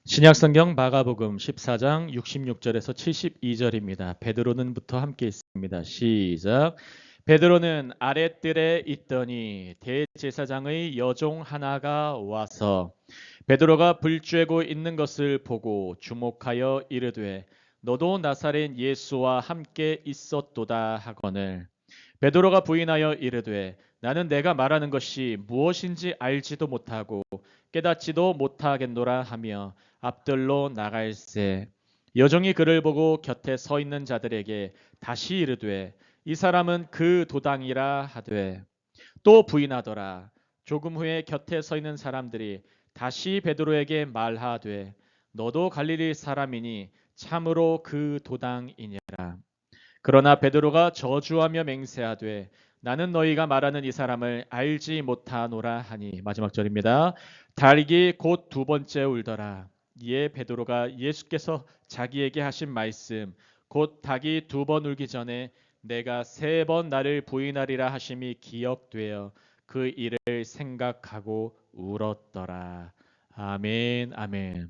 신약성경 마가복음 14장 66절에서 72절입니다. 베드로는부터 함께 있습니다. 시작. 베드로는 아랫뜰에 있더니 대제사장의 여종 하나가 와서 베드로가 불 쬐고 있는 것을 보고 주목하여 이르되 너도 나사렛 예수와 함께 있었도다 하거늘 베드로가 부인하여 이르되 나는 내가 말하는 것이 무엇인지 알지도 못하고 깨닫지도 못하겠노라 하며 앞들로 나갈새 여종이 그를 보고 곁에 서 있는 자들에게 다시 이르되 이 사람은 그 도당이라 하되 또 부인하더라. 조금 후에 곁에 서 있는 사람들이 다시 베드로에게 말하되 너도 갈릴리 사람이니 참으로 그 도당이니라. 그러나 베드로가 저주하며 맹세하되 나는 너희가 말하는 이 사람을 알지 못하노라 하니. 마지막 절입니다. 닭이 곧 두 번째 울더라. 이에 베드로가 예수께서 자기에게 하신 말씀 곧 닭이 두 번 울기 전에 내가 세 번 나를 부인하리라 하심이 기억되어 그 일을 생각하고 울었더라. 아멘. 아멘.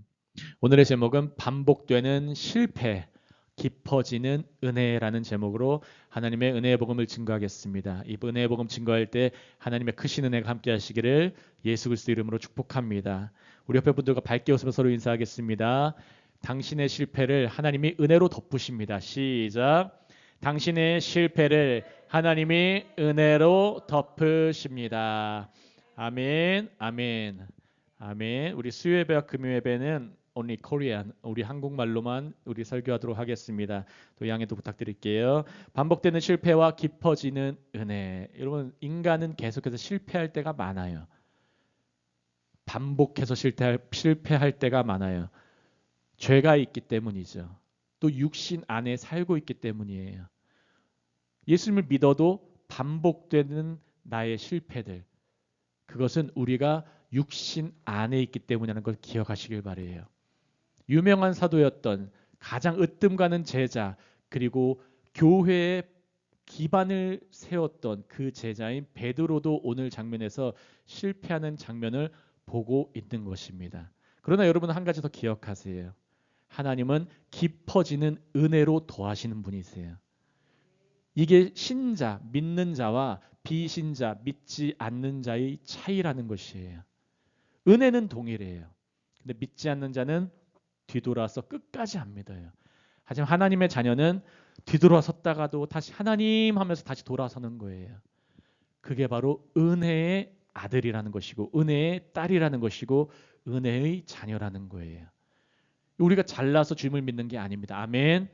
오늘의 제목은 반복되는 실패, 깊어지는 은혜라는 제목으로 하나님의 은혜의 복음을 증거하겠습니다. 이 은혜의 복음 증거할 때 하나님의 크신 은혜가 함께 하시기를 예수 그리스도 이름으로 축복합니다. 우리 옆에 분들과 밝게 웃으며 서로 인사하겠습니다. 당신의 실패를 하나님이 은혜로 덮으십니다. 시작. 당신의 실패를 하나님이 은혜로 덮으십니다. 아멘. 아멘. 아멘. 우리 수요예배와 금요예배는 Only Korean, 우리 한국말로만 우리 설교하도록 하겠습니다. 또 양해도 부탁드릴게요. 반복되는 실패와 깊어지는 은혜. 여러분, 인간은 계속해서 실패할 때가 많아요. 반복해서 실패할 때가 많아요. 죄가 있기 때문이죠. 또 육신 안에 살고 있기 때문이에요. 예수님을 믿어도 반복되는 나의 실패들, 그것은 우리가 육신 안에 있기 때문이라는 걸 기억하시길 바라요. 유명한 사도였던 가장 으뜸 가는 제자, 그리고 교회의 기반을 세웠던 그 제자인 베드로도 오늘 장면에서 실패하는 장면을 보고 있는 것입니다. 그러나 여러분 한 가지 더 기억하세요. 하나님은 깊어지는 은혜로 더하시는 분이세요. 이게 신자, 믿는 자와 비신자, 믿지 않는 자의 차이라는 것이에요. 은혜는 동일해요. 근데 믿지 않는 자는 뒤돌아서 끝까지 안 믿어요. 하지만 하나님의 자녀는 뒤돌아섰다가도 다시 하나님 하면서 다시 돌아서는 거예요. 그게 바로 은혜의 아들이라는 것이고 은혜의 딸이라는 것이고 은혜의 자녀라는 거예요. 우리가 잘나서 주님을 믿는 게 아닙니다. 아멘.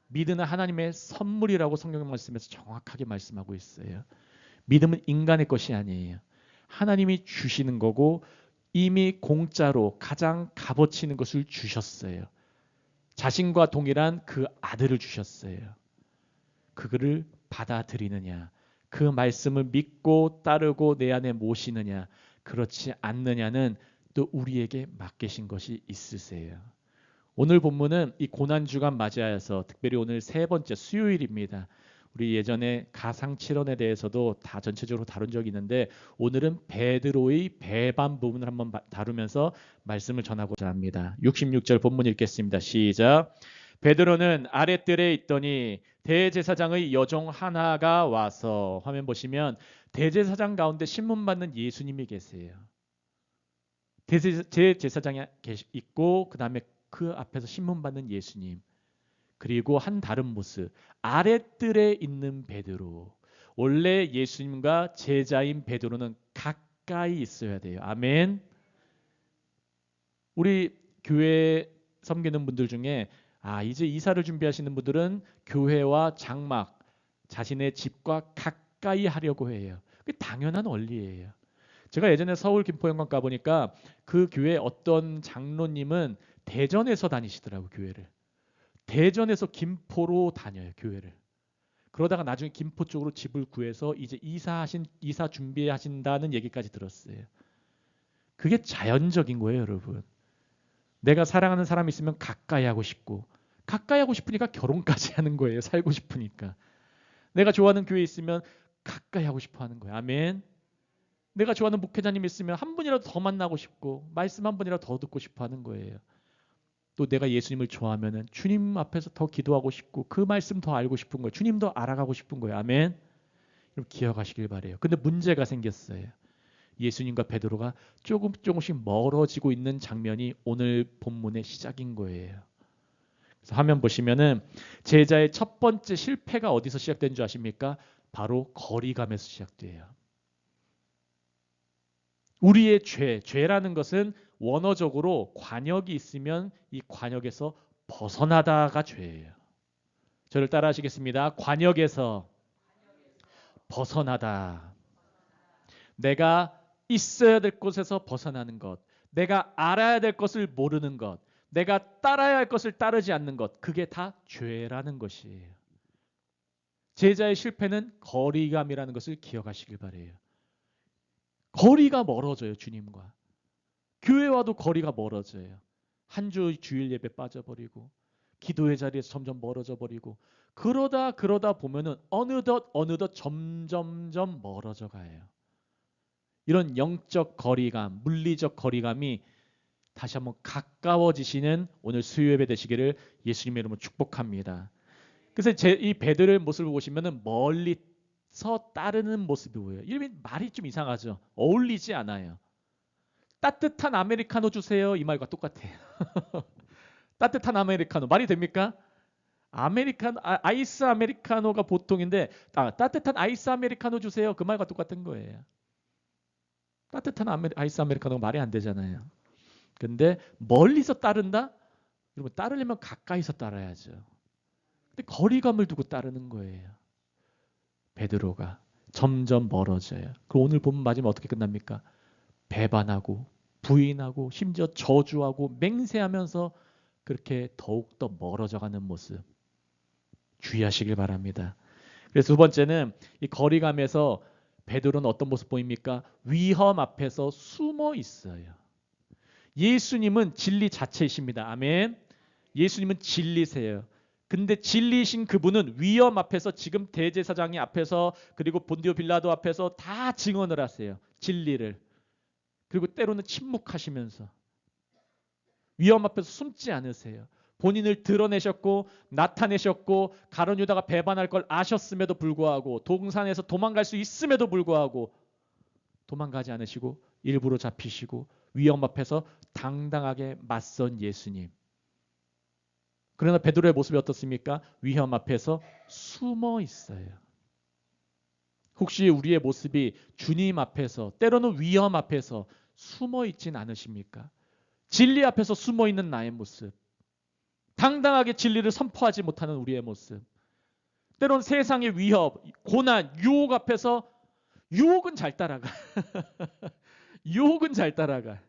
믿음은 하나님의 선물이라고 성경 말씀에서 정확하게 말씀하고 있어요. 믿음은 인간의 것이 아니에요. 하나님이 주시는 거고 이미 공짜로 가장 값어치 있는 것을 주셨어요. 자신과 동일한 그 아들을 주셨어요. 그거를 받아들이느냐, 그 말씀을 믿고 따르고 내 안에 모시느냐, 그렇지 않느냐는 또 우리에게 맡기신 것이 있으세요. 오늘 본문은 이 고난주간 맞이하여서 특별히 오늘 세 번째 수요일입니다. 우리 예전에 가상칠언에 대해서도 다 전체적으로 다룬 적이 있는데 오늘은 베드로의 배반 부분을 한번 다루면서 말씀을 전하고자 합니다. 66절 본문 읽겠습니다. 시작. 베드로는 아랫뜰에 있더니 대제사장의 여종 하나가 와서, 화면 보시면 대제사장 가운데 신문 받는 예수님이 계세요. 대제사장이 있고 그 다음에 그 앞에서 신문 받는 예수님, 그리고 한 다른 모습, 아랫뜰에 있는 베드로. 원래 예수님과 제자인 베드로는 가까이 있어야 돼요. 아멘. 우리 교회 섬기는 분들 중에 이제 이사를 준비하시는 분들은 교회와 장막, 자신의 집과 가까이 하려고 해요. 그게 당연한 원리예요. 제가 예전에 서울 김포영광 가보니까 그 교회 어떤 장로님은 대전에서 다니시더라고, 교회를. 대전에서 김포로 다녀요, 교회를. 그러다가 나중에 김포 쪽으로 집을 구해서 이제 이사 준비하신다는 얘기까지 들었어요. 그게 자연적인 거예요, 여러분. 내가 사랑하는 사람이 있으면 가까이 하고 싶고, 가까이 하고 싶으니까 결혼까지 하는 거예요, 살고 싶으니까. 내가 좋아하는 교회 있으면 가까이 하고 싶어 하는 거예요. 아멘. 내가 좋아하는 목회자님 있으면 한 분이라도 더 만나고 싶고 말씀 한 번이라도 더 듣고 싶어 하는 거예요. 또 내가 예수님을 좋아하면은 주님 앞에서 더 기도하고 싶고 그 말씀 더 알고 싶은 거예요. 주님 더 알아가고 싶은 거예요. 아멘. 여러분 기억하시길 바래요. 근데 문제가 생겼어요. 예수님과 베드로가 조금씩 멀어지고 있는 장면이 오늘 본문의 시작인 거예요. 그래서 화면 보시면은 제자의 첫 번째 실패가 어디서 시작된 줄 아십니까? 바로 거리감에서 시작돼요. 우리의 죄라는 것은 원어적으로 관역이 있으면 이 관역에서 벗어나다가 죄예요. 저를 따라 하시겠습니다. 관역에서 벗어나다. 내가 있어야 될 곳에서 벗어나는 것. 내가 알아야 될 것을 모르는 것. 내가 따라야 할 것을 따르지 않는 것. 그게 다 죄라는 것이에요. 제자의 실패는 거리감이라는 것을 기억하시길 바래요. 거리가 멀어져요. 주님과. 교회와도 거리가 멀어져요. 한 주 주일 예배 빠져버리고 기도의 자리에서 점점 멀어져 버리고 그러다 보면은 어느덧 점점점 멀어져 가요. 이런 영적 거리감, 물리적 거리감이 다시 한번 가까워지시는 오늘 수요 예배 되시기를 예수님의 이름으로 축복합니다. 그래서 이 베드로의 모습을 보시면은 멀리서 따르는 모습이 보여요. 이 말이 좀 이상하죠. 어울리지 않아요. 따뜻한 아메리카노 주세요. 이 말과 똑같아요. 따뜻한 아메리카노 말이 됩니까? 아이스 아메리카노가 보통인데 따뜻한 아이스 아메리카노 주세요. 그 말과 똑같은 거예요. 따뜻한 아이스 아메리카노가 말이 안 되잖아요. 근데 멀리서 따른다? 여러분 따르려면 가까이서 따라야죠. 근데 거리감을 두고 따르는 거예요. 베드로가 점점 멀어져요. 그 오늘 본문 맞으면 어떻게 끝납니까? 배반하고 부인하고 심지어 저주하고 맹세하면서 그렇게 더욱더 멀어져가는 모습 주의하시길 바랍니다. 그래서 두 번째는 이 거리감에서 베드로는 어떤 모습 보입니까? 위험 앞에서 숨어 있어요. 예수님은 진리 자체이십니다. 아멘. 예수님은 진리세요. 근데 진리이신 그분은 위험 앞에서 지금 대제사장이 앞에서 그리고 본디오 빌라도 앞에서 다 증언을 하세요. 진리를. 그리고 때로는 침묵하시면서 위험 앞에서 숨지 않으세요. 본인을 드러내셨고 나타내셨고 가룟 유다가 배반할 걸 아셨음에도 불구하고 동산에서 도망갈 수 있음에도 불구하고 도망가지 않으시고 일부러 잡히시고 위험 앞에서 당당하게 맞선 예수님. 그러나 베드로의 모습이 어떻습니까? 위험 앞에서 숨어 있어요. 혹시 우리의 모습이 주님 앞에서 때로는 위험 앞에서 숨어 있진 않으십니까? 진리 앞에서 숨어 있는 나의 모습. 당당하게 진리를 선포하지 못하는 우리의 모습. 때론 세상의 위협, 고난, 유혹 앞에서 유혹은 잘 따라가. 유혹은 잘 따라가.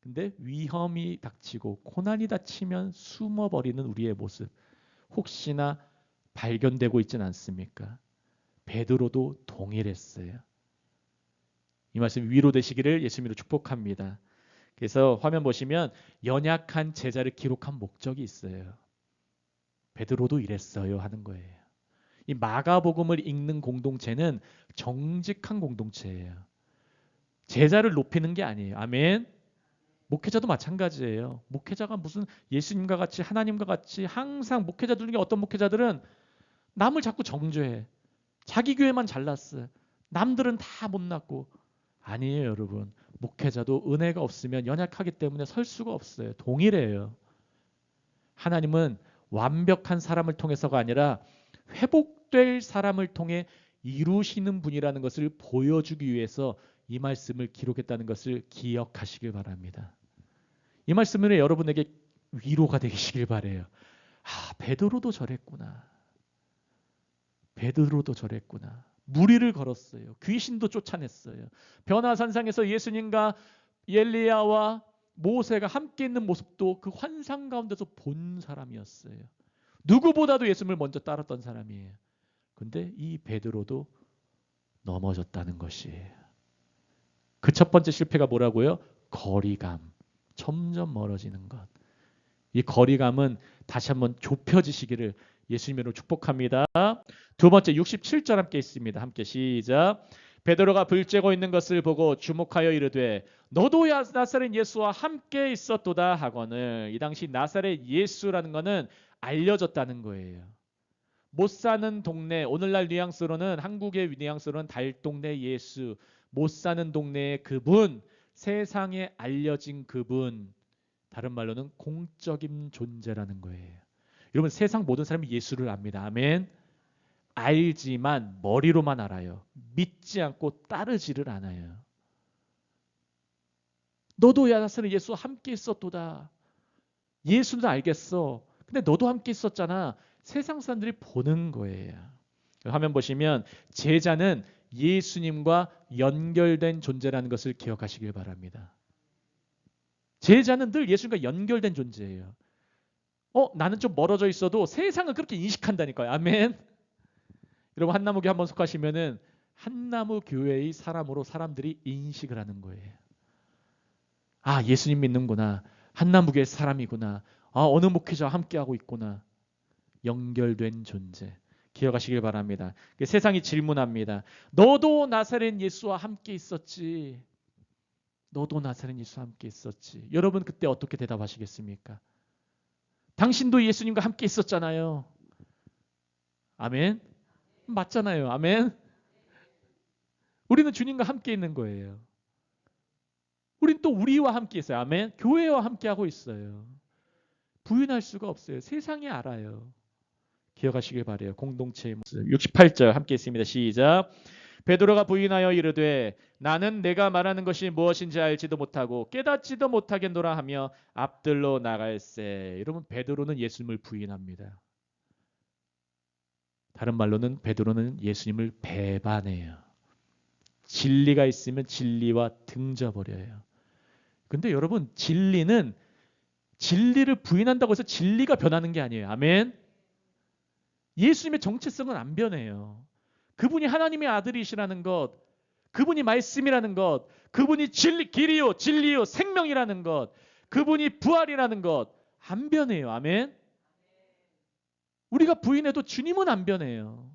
근데 위험이 닥치고 고난이 닥치면 숨어버리는 우리의 모습. 혹시나 발견되고 있진 않습니까? 베드로도 동일했어요. 이 말씀 위로 되시기를 예수님으로 축복합니다. 그래서 화면 보시면 연약한 제자를 기록한 목적이 있어요. 베드로도 이랬어요 하는 거예요. 이 마가복음을 읽는 공동체는 정직한 공동체예요. 제자를 높이는 게 아니에요. 아멘. 목회자도 마찬가지예요. 목회자가 무슨 예수님과 같이 하나님과 같이 항상 목회자들 중에 어떤 목회자들은 남을 자꾸 정죄해. 자기 교회만 잘났어. 남들은 다 못났고. 아니에요 여러분. 목회자도 은혜가 없으면 연약하기 때문에 설 수가 없어요. 동일해요. 하나님은 완벽한 사람을 통해서가 아니라 회복될 사람을 통해 이루시는 분이라는 것을 보여주기 위해서 이 말씀을 기록했다는 것을 기억하시길 바랍니다. 이 말씀은 여러분에게 위로가 되시길 바래요. 베드로도 저랬구나. 베드로도 저랬구나. 무리를 걸었어요. 귀신도 쫓아냈어요. 변화산상에서 예수님과 엘리야와 모세가 함께 있는 모습도 그 환상 가운데서 본 사람이었어요. 누구보다도 예수님을 먼저 따랐던 사람이에요. 근데 이 베드로도 넘어졌다는 것이에요. 그 첫 번째 실패가 뭐라고요? 거리감. 점점 멀어지는 것. 이 거리감은 다시 한번 좁혀지시기를 예수님으로 축복합니다. 두 번째 67절 함께 있습니다. 함께 시작. 베드로가 불 쬐고 있는 것을 보고 주목하여 이르되 너도 나사렛 예수와 함께 있었도다 하거늘. 이 당시 나사렛 예수라는 것은 알려졌다는 거예요. 못 사는 동네, 오늘날 뉘앙스로는, 한국의 뉘앙스로는 달동네 예수, 못 사는 동네의 그분, 세상에 알려진 그분, 다른 말로는 공적인 존재라는 거예요. 여러분, 세상 모든 사람이 예수를 압니다. 아멘. 알지만 머리로만 알아요. 믿지 않고 따르지를 않아요. 너도 나사렛 예수와 함께 있었도다. 예수는 알겠어. 근데 너도 함께 있었잖아. 세상 사람들이 보는 거예요. 화면 보시면 제자는 예수님과 연결된 존재라는 것을 기억하시길 바랍니다. 제자는 늘 예수님과 연결된 존재예요. 나는 좀 멀어져 있어도 세상은 그렇게 인식한다니까요. 아멘. 여러분, 한나무교회 한번 속하시면은 한나무 교회의 사람으로 사람들이 인식을 하는 거예요. 아, 예수님 믿는구나. 한나무교회 사람이구나. 아, 어느 목회자와 함께하고 있구나. 연결된 존재. 기억하시길 바랍니다. 세상이 질문합니다. 너도 나사렛 예수와 함께 있었지. 너도 나사렛 예수와 함께 있었지. 여러분 그때 어떻게 대답하시겠습니까? 당신도 예수님과 함께 있었잖아요. 아멘. 맞잖아요. 아멘. 우리는 주님과 함께 있는 거예요. 우린 또 우리와 함께 있어요. 아멘. 교회와 함께 하고 있어요. 부인할 수가 없어요. 세상이 알아요. 기억하시길 바래요. 공동체의 모습. 68절 함께 있습니다. 시작. 베드로가 부인하여 이르되 나는 내가 말하는 것이 무엇인지 알지도 못하고 깨닫지도 못하겠노라 하며 앞들로 나갈세. 여러분, 베드로는 예수님을 부인합니다. 다른 말로는 베드로는 예수님을 배반해요. 진리가 있으면 진리와 등져버려요. 근데 여러분, 진리를 부인한다고 해서 진리가 변하는 게 아니에요. 아멘. 예수님의 정체성은 안 변해요. 그분이 하나님의 아들이시라는 것, 그분이 말씀이라는 것, 그분이 길이요 진리요 생명이라는 것, 그분이 부활이라는 것 안 변해요. 아멘. 우리가 부인해도 주님은 안 변해요.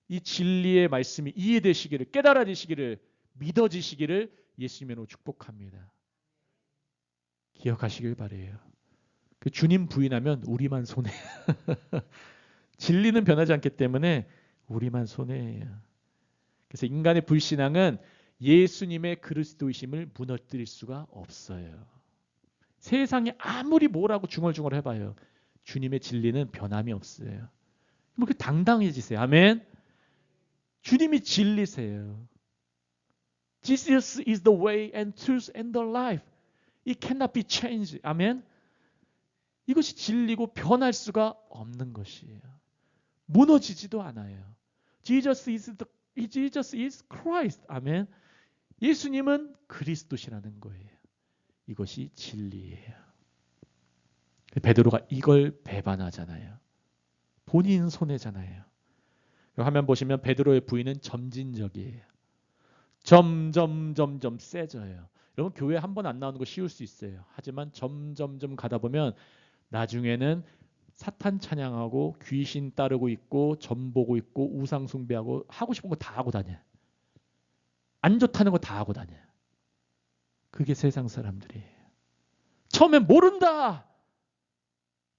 이 진리의 말씀이 이해되시기를, 깨달아지시기를, 믿어지시기를 예수님으로 축복합니다. 기억하시길 바래요. 그 주님 부인하면 우리만 손해요. 진리는 변하지 않기 때문에 우리만 손해예요. 그래서 인간의 불신앙은 예수님의 그리스도이심을 무너뜨릴 수가 없어요. 세상에 아무리 뭐라고 중얼중얼 해봐요. 주님의 진리는 변함이 없어요. 그 당당해지세요. 아멘. 주님이 진리세요. Jesus is the way and truth and the life. It cannot be changed. 아멘. 이것이 진리고 변할 수가 없는 것이에요. 무너지지도 않아요. Jesus is Christ. 아멘. 예수님은 그리스도시라는 거예요. 이것이 진리예요. 베드로가 이걸 배반하잖아요. 본인 손해잖아요. 화면 보시면 베드로의 부인은 점진적이에요. 점점 세져요. 여러분, 교회 한 번 안 나오는 거 쉬울 수 있어요. 하지만 점점 가다 보면 나중에는 사탄 찬양하고 귀신 따르고 있고 점 보고 있고 우상 숭배하고 하고 싶은 거 다 하고 다녀요. 안 좋다는 거 다 하고 다녀요. 그게 세상 사람들이에요. 처음엔 모른다.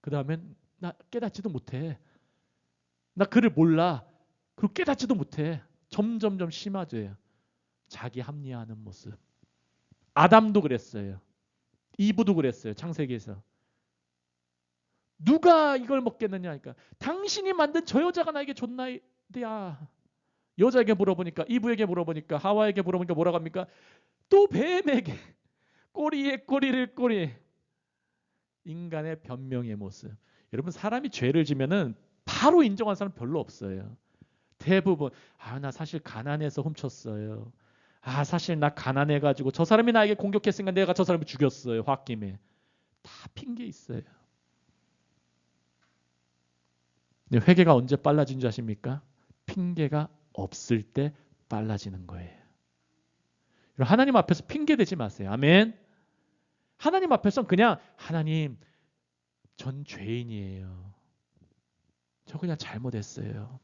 그 다음엔 나 깨닫지도 못해. 나 그를 몰라. 그리고 깨닫지도 못해. 점점 심화돼요. 자기 합리화하는 모습. 아담도 그랬어요. 이브도 그랬어요. 창세기에서. 누가 이걸 먹겠느냐 하니까 당신이 만든 저 여자가 나에게 줬나이야. 여자에게 물어보니까, 이브에게 물어보니까, 하와에게 물어보니까 뭐라고 합니까? 또 뱀에게 꼬리에 꼬리를 꼬리. 인간의 변명의 모습. 여러분, 사람이 죄를 지면은 바로 인정한 사람 별로 없어요. 대부분 나 사실 가난해서 훔쳤어요. 사실 나 가난해가지고 저 사람이 나에게 공격했으니까 내가 저 사람을 죽였어요. 홧김에. 다 핑계 있어요. 회개가 언제 빨라진 줄 아십니까? 핑계가 없을 때 빨라지는 거예요. 하나님 앞에서 핑계 대지 마세요. 아멘. 하나님 앞에서는 그냥 하나님, 전 죄인이에요. 저 그냥 잘못했어요.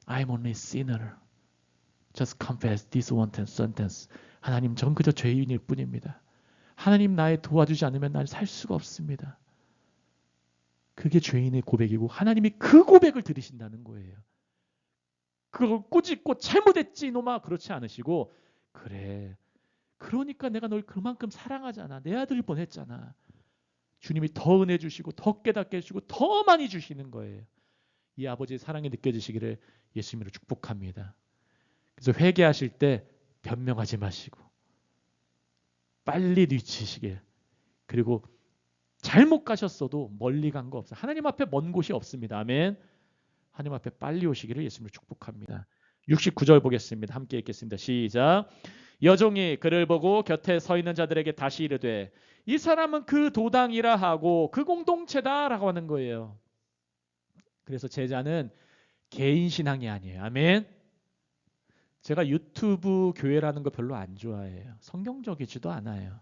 I'm only sinner. Just confess this one sentence. 하나님, 전 그저 죄인일 뿐입니다. 하나님 나의 도와주지 않으면 난 살 수가 없습니다. 그게 죄인의 고백이고 하나님이 그 고백을 들으신다는 거예요. 그걸 꾸짖고 잘못했지 이놈아 그렇지 않으시고 그래. 그러니까 내가 널 그만큼 사랑하잖아. 내 아들 보냈잖아. 주님이 더 은혜 주시고 더 깨닫게 해주시고 더 많이 주시는 거예요. 이 아버지의 사랑이 느껴지시기를 예수님으로 축복합니다. 그래서 회개하실 때 변명하지 마시고 빨리 뉘치시길. 그리고 잘못 가셨어도 멀리 간 거 없어요. 하나님 앞에 먼 곳이 없습니다. 아멘. 하나님 앞에 빨리 오시기를 예수님으로 축복합니다. 69절 보겠습니다. 함께 읽겠습니다. 시작. 여종이 그를 보고 곁에 서 있는 자들에게 다시 이르되 이 사람은 그 도당이라 하고 그 공동체다라고 하는 거예요. 그래서 제자는 개인 신앙이 아니에요. 아멘. 제가 유튜브 교회라는 거 별로 안 좋아해요. 성경적이지도 않아요.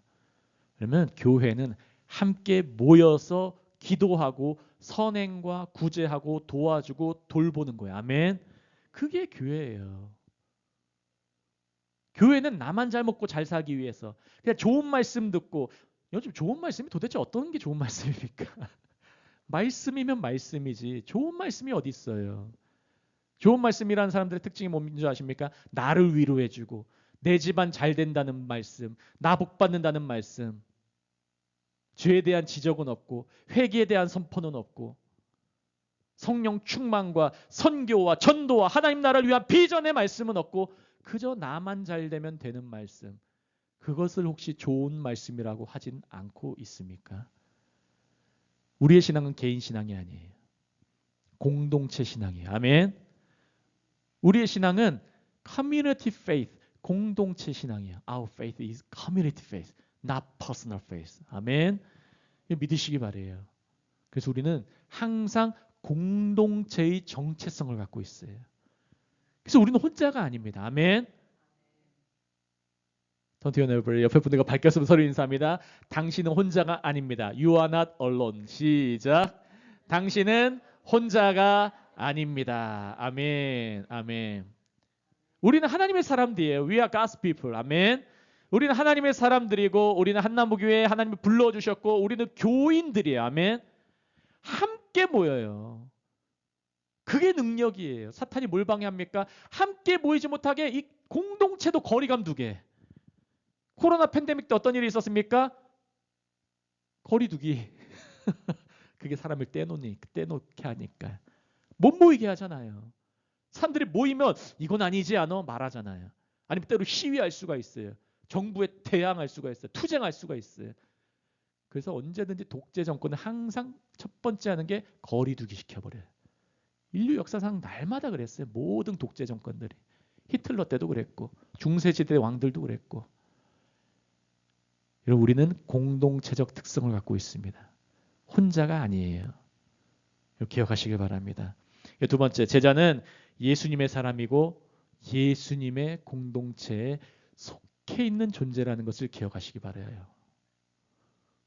그러면 교회는 함께 모여서 기도하고 선행과 구제하고 도와주고 돌보는 거예요. 아멘. 그게 교회예요. 교회는 나만 잘 먹고 잘 살기 위해서 그냥 좋은 말씀 듣고 요즘 좋은 말씀이 도대체 어떤 게 좋은 말씀입니까? 말씀이면 말씀이지 좋은 말씀이 어디 있어요? 좋은 말씀이라는 사람들의 특징이 뭔지 아십니까? 나를 위로해주고 내 집안 잘 된다는 말씀, 나 복 받는다는 말씀, 죄에 대한 지적은 없고 회개에 대한 선포는 없고 성령 충만과 선교와 전도와 하나님 나라를 위한 비전의 말씀은 없고 그저 나만 잘 되면 되는 말씀. 그것을 혹시 좋은 말씀이라고 하진 않고 있습니까? 우리의 신앙은 개인 신앙이 아니에요. 공동체 신앙이에요. 아멘. 우리의 신앙은 community faith, 공동체 신앙이에요. Our faith is community faith, not personal faith. 아멘. 믿으시기 바래요. 그래서 우리는 항상 공동체의 정체성을 갖고 있어요. 그래서 우리는 혼자가 아닙니다. 아멘. Don't you know, 옆에 분들과 밝혔으면 서로 인사합니다. 당신은 혼자가 아닙니다. You are not alone. 시작. 당신은 혼자가 아닙니다. 아멘. 아멘. 우리는 하나님의 사람들이에요. We are God's people. 아멘. 우리는 하나님의 사람들이고 우리는 한나무교회에 하나님이 불러주셨고 우리는 교인들이에요. 아멘. 함께 모여요. 그게 능력이에요. 사탄이 뭘 방해합니까? 함께 모이지 못하게 이 공동체도 거리감 두게. 코로나 팬데믹 때 어떤 일이 있었습니까? 거리두기. 그게 사람을 떼놓게 하니까. 못 모이게 하잖아요. 사람들이 모이면 이건 아니지 않아? 말하잖아요. 아니면 때로 시위할 수가 있어요. 정부에 대항할 수가 있어요. 투쟁할 수가 있어요. 그래서 언제든지 독재 정권은 항상 첫 번째 하는 게 거리두기 시켜버려요. 인류 역사상 날마다 그랬어요. 모든 독재 정권들이. 히틀러 때도 그랬고 중세시대 왕들도 그랬고. 여러분 우리는 공동체적 특성을 갖고 있습니다. 혼자가 아니에요. 기억하시길 바랍니다. 두 번째, 제자는 예수님의 사람이고 예수님의 공동체에 속해 있는 존재라는 것을 기억하시기 바라요.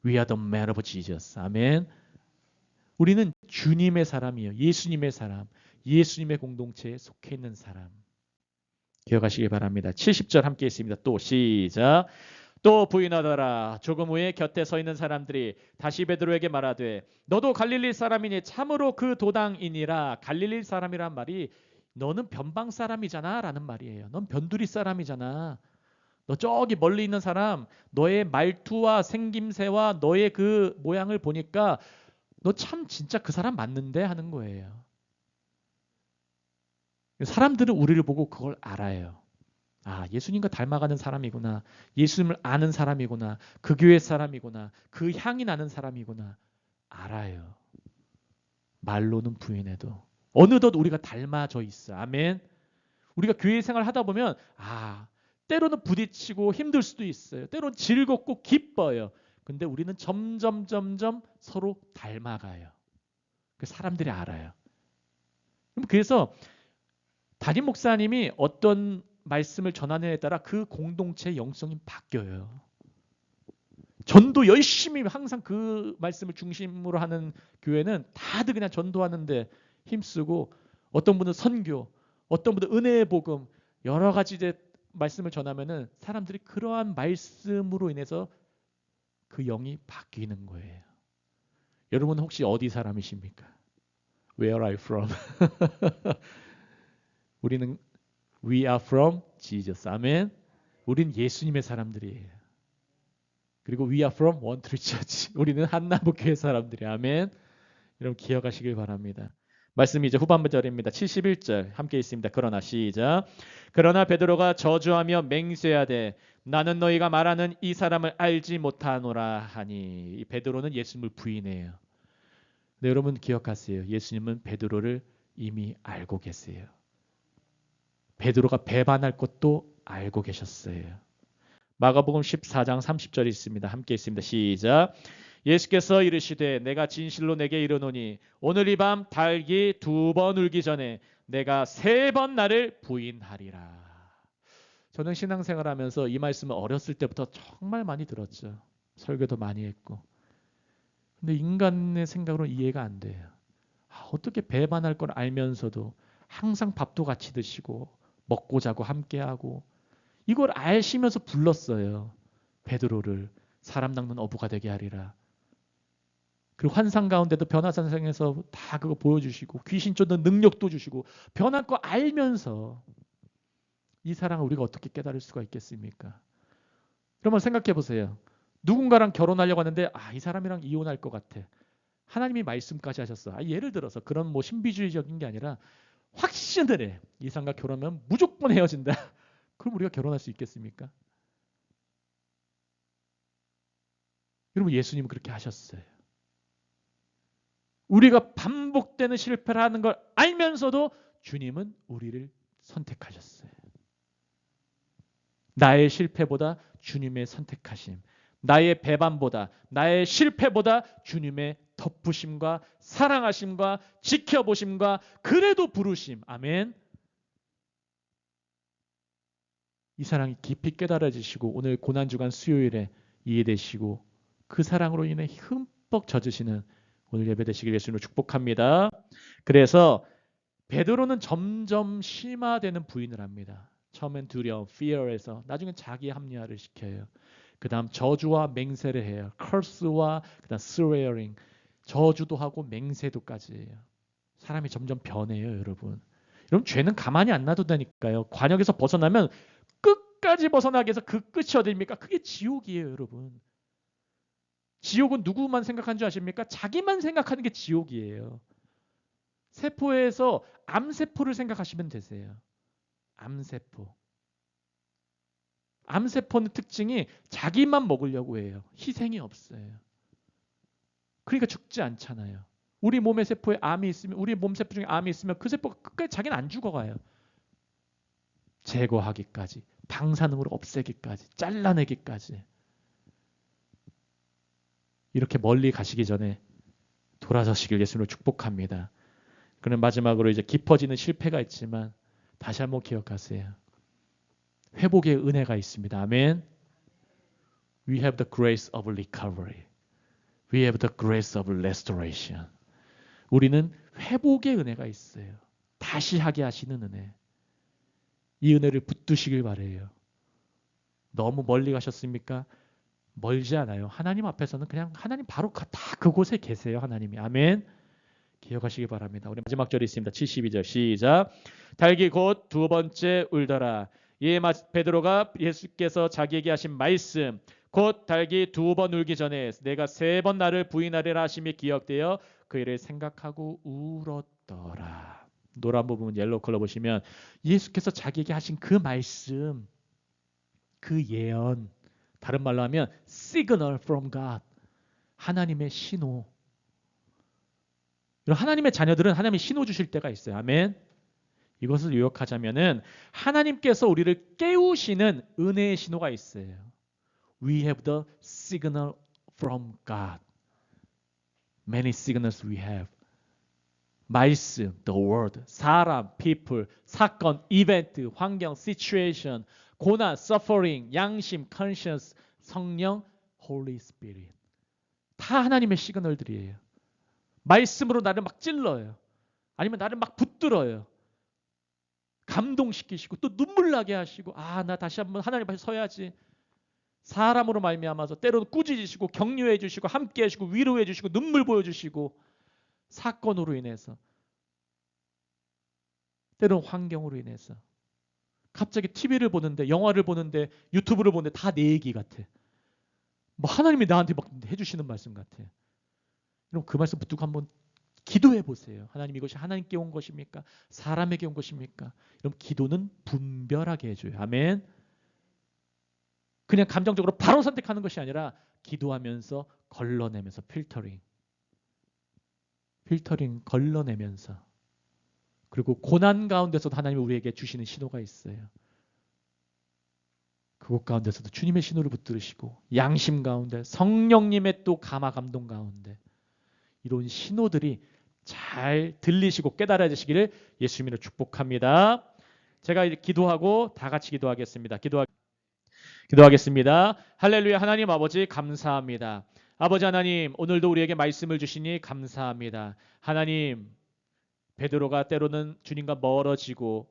We are the man of Jesus. 아멘. 우리는 주님의 사람이에요. 예수님의 사람, 예수님의 공동체에 속해 있는 사람. 기억하시기 바랍니다. 70절 함께 있습니다. 또 시작. 또 부인하더라. 조금 후에 곁에 서 있는 사람들이 다시 베드로에게 말하되 너도 갈릴리 사람이니 참으로 그 도당이니라. 갈릴리 사람이란 말이 너는 변방 사람이잖아 라는 말이에요. 넌 변두리 사람이잖아. 너 저기 멀리 있는 사람, 너의 말투와 생김새와 너의 그 모양을 보니까 너 참 진짜 그 사람 맞는데 하는 거예요. 사람들은 우리를 보고 그걸 알아요. 아, 예수님과 닮아가는 사람이구나. 예수님을 아는 사람이구나. 그 교회 사람이구나. 그 향이 나는 사람이구나. 알아요. 말로는 부인해도. 어느덧 우리가 닮아져 있어. 아멘. 우리가 교회 생활 하다 보면 때로는 부딪히고 힘들 수도 있어요. 때로는 즐겁고 기뻐요. 근데 우리는 점점 서로 닮아가요. 그 사람들이 알아요. 그래서 담임 목사님이 어떤 말씀을 전하느냐에 따라 그 공동체의 영성이 바뀌어요. 전도 열심히 항상 그 말씀을 중심으로 하는 교회는 다들 그냥 전도하는데 힘쓰고 어떤 분은 선교, 어떤 분은 은혜의 복음 여러 가지 이제 말씀을 전하면은 사람들이 그러한 말씀으로 인해서 그 영이 바뀌는 거예요. 여러분 혹시 어디 사람이십니까? Where are you from? 우리는 We are from Jesus. 아멘. 우린 예수님의 사람들이에요. 그리고 We are from One Tree Church. 우리는 한나무 교회 사람들이에요. 아멘. 여러분 기억하시길 바랍니다. 말씀이 이제 후반절입니다. 71절 함께 있습니다. 그러나 시작. 그러나 베드로가 저주하며 맹세하되 나는 너희가 말하는 이 사람을 알지 못하노라 하니. 이 베드로는 예수님을 부인해요. 네, 여러분 기억하세요. 예수님은 베드로를 이미 알고 계세요. 베드로가 배반할 것도 알고 계셨어요. 마가복음 14장 30절이 있습니다. 함께 있습니다. 시작. 예수께서 이르시되 내가 진실로 내게 이르노니 오늘 이 밤 닭이 2번 울기 전에 내가 3번 나를 부인하리라. 저는 신앙생활하면서 이 말씀을 어렸을 때부터 정말 많이 들었죠. 설교도 많이 했고. 근데 인간의 생각으로 이해가 안 돼요. 어떻게 배반할 걸 알면서도 항상 밥도 같이 드시고 먹고 자고 함께하고 이걸 아시면서 불렀어요. 베드로를 사람 낚는 어부가 되게 하리라. 그리고 환상 가운데도 변화산상에서 다 그거 보여주시고 귀신 쫓는 능력도 주시고 변할 거 알면서 이 사랑을 우리가 어떻게 깨달을 수가 있겠습니까? 그러면 생각해 보세요. 누군가랑 결혼하려고 하는데 이 사람이랑 이혼할 것 같아. 하나님이 말씀까지 하셨어. 예를 들어서 그런 뭐 신비주의적인 게 아니라 확신을 해. 이 사람과 결혼하면 무조건 헤어진다. 그럼 우리가 결혼할 수 있겠습니까? 여러분 예수님은 그렇게 하셨어요. 우리가 반복되는 실패를 하는 걸 알면서도 주님은 우리를 선택하셨어요. 나의 실패보다 주님의 선택하심, 나의 배반보다 나의 실패보다 주님의 덮으심과 사랑하심과 지켜보심과 그래도 부르심. 아멘. 이 사랑이 깊이 깨달아지시고 오늘 고난주간 수요일에 이해되시고 그 사랑으로 인해 흠뻑 젖으시는 오늘 예배 되시길 예수님으로 축복합니다. 그래서 베드로는 점점 심화되는 부인을 합니다. 처음엔 두려움, fear에서 나중엔 자기 합리화를 시켜요. 그 다음 저주와 맹세를 해요. curse와 그 다음 swearing, 저주도 하고 맹세도까지 해요. 사람이 점점 변해요, 여러분. 여러분 죄는 가만히 안 놔둔다니까요. 관역에서 벗어나면 끝까지 벗어나기 위해서 그 끝이 어디입니까? 그게 지옥이에요, 여러분. 지옥은 누구만 생각하는 줄 아십니까? 자기만 생각하는 게 지옥이에요. 세포에서 암세포를 생각하시면 되세요. 암세포. 암세포는 특징이 자기만 먹으려고 해요. 희생이 없어요. 그러니까 죽지 않잖아요. 우리 몸의 세포에 암이 있으면, 우리 몸 세포 중에 암이 있으면 그 세포가 끝까지 자기는 안 죽어가요. 제거하기까지, 방사능으로 없애기까지, 잘라내기까지. 이렇게 멀리 가시기 전에 돌아서시길 예수님으로 축복합니다. 그럼 마지막으로 이제 깊어지는 실패가 있지만 다시 한번 기억하세요. 회복의 은혜가 있습니다. 아멘. We have the grace of recovery. We have the grace of restoration. 우리는 회복의 은혜가 있어요. 다시 하게 하시는 은혜. 이 은혜를 붙드시길 바래요. 너무 멀리 가셨습니까? 멀지 않아요. 하나님 앞에서는 그냥 하나님 바로 다 그곳에 계세요. 하나님이. 아멘. 기억하시기 바랍니다. 우리 마지막 절이 있습니다. 72절 시작. 닭이 곧 2번째 울더라. 이에 베드로가 예수께서 자기에게 하신 말씀 곧 닭이 2번 울기 전에 내가 3번 나를 부인하리라 하심이 기억되어 그 일을 생각하고 울었더라. 노란 부분 옐로우 컬러 보시면 예수께서 자기에게 하신 그 말씀, 그 예언, 다른 말로 하면 signal from God, 하나님의 신호. 하나님의 자녀들은 하나님이 신호 주실 때가 있어요. 아멘. 이것을 요약하자면은 하나님께서 우리를 깨우시는 은혜의 신호가 있어요. We have the signal from God. Many signals we have. 말씀, the word, 사람, people, 사건, 이벤트, 환경, situation, 고난, suffering, 양심, conscience, 성령, Holy Spirit. 다 하나님의 시그널들이에요. 말씀으로 나를 막 찔러요. 아니면 나를 막 붙들어요. 감동시키시고 또 눈물 나게 하시고 나 다시 한번 하나님 앞에 서야지. 사람으로 말미암아서 때로는 꾸짖으시고 격려해 주시고 함께 해주시고 위로해 주시고 눈물 보여주시고 사건으로 인해서 때로는 환경으로 인해서 갑자기 TV를 보는데 영화를 보는데 유튜브를 보는데 다 내 얘기 같아. 뭐 하나님이 나한테 막 해주시는 말씀 같아. 여러분 그 말씀 붙들고 한번 기도해 보세요. 하나님 이것이 하나님께 온 것입니까? 사람에게 온 것입니까? 여러분 기도는 분별하게 해줘요. 아멘. 그냥 감정적으로 바로 선택하는 것이 아니라 기도하면서 걸러내면서 필터링 걸러내면서 그리고 고난 가운데서도 하나님이 우리에게 주시는 신호가 있어요. 그곳 가운데서도 주님의 신호를 붙들으시고 양심 가운데 성령님의 또 감화 감동 가운데 이런 신호들이 잘 들리시고 깨달아지시기를 예수님으로 축복합니다. 제가 이제 기도하고 다 같이 기도하겠습니다. 기도하겠습니다. 할렐루야. 하나님 아버지 감사합니다. 아버지 하나님 오늘도 우리에게 말씀을 주시니 감사합니다. 하나님 베드로가 때로는 주님과 멀어지고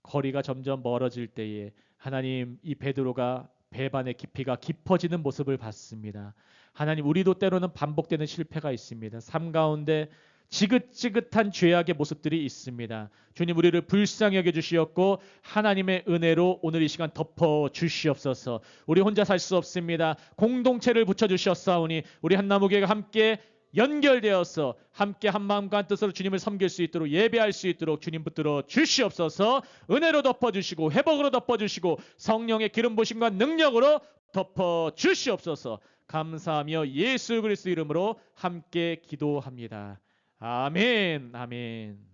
거리가 점점 멀어질 때에 하나님 이 베드로가 배반의 깊이가 깊어지는 모습을 봤습니다. 하나님 우리도 때로는 반복되는 실패가 있습니다. 삶 가운데 지긋지긋한 죄악의 모습들이 있습니다. 주님 우리를 불쌍히 여겨 주시었고 하나님의 은혜로 오늘 이 시간 덮어 주시옵소서. 우리 혼자 살 수 없습니다. 공동체를 붙여 주셨사오니 우리 한나무교회가 함께 연결되어서 함께 한마음과 한뜻으로 주님을 섬길 수 있도록 예배할 수 있도록 주님 붙들어 주시옵소서. 은혜로 덮어주시고 회복으로 덮어주시고 성령의 기름 부심과 능력으로 덮어 주시옵소서. 감사하며 예수 그리스도 이름으로 함께 기도합니다. 아멘. 아멘.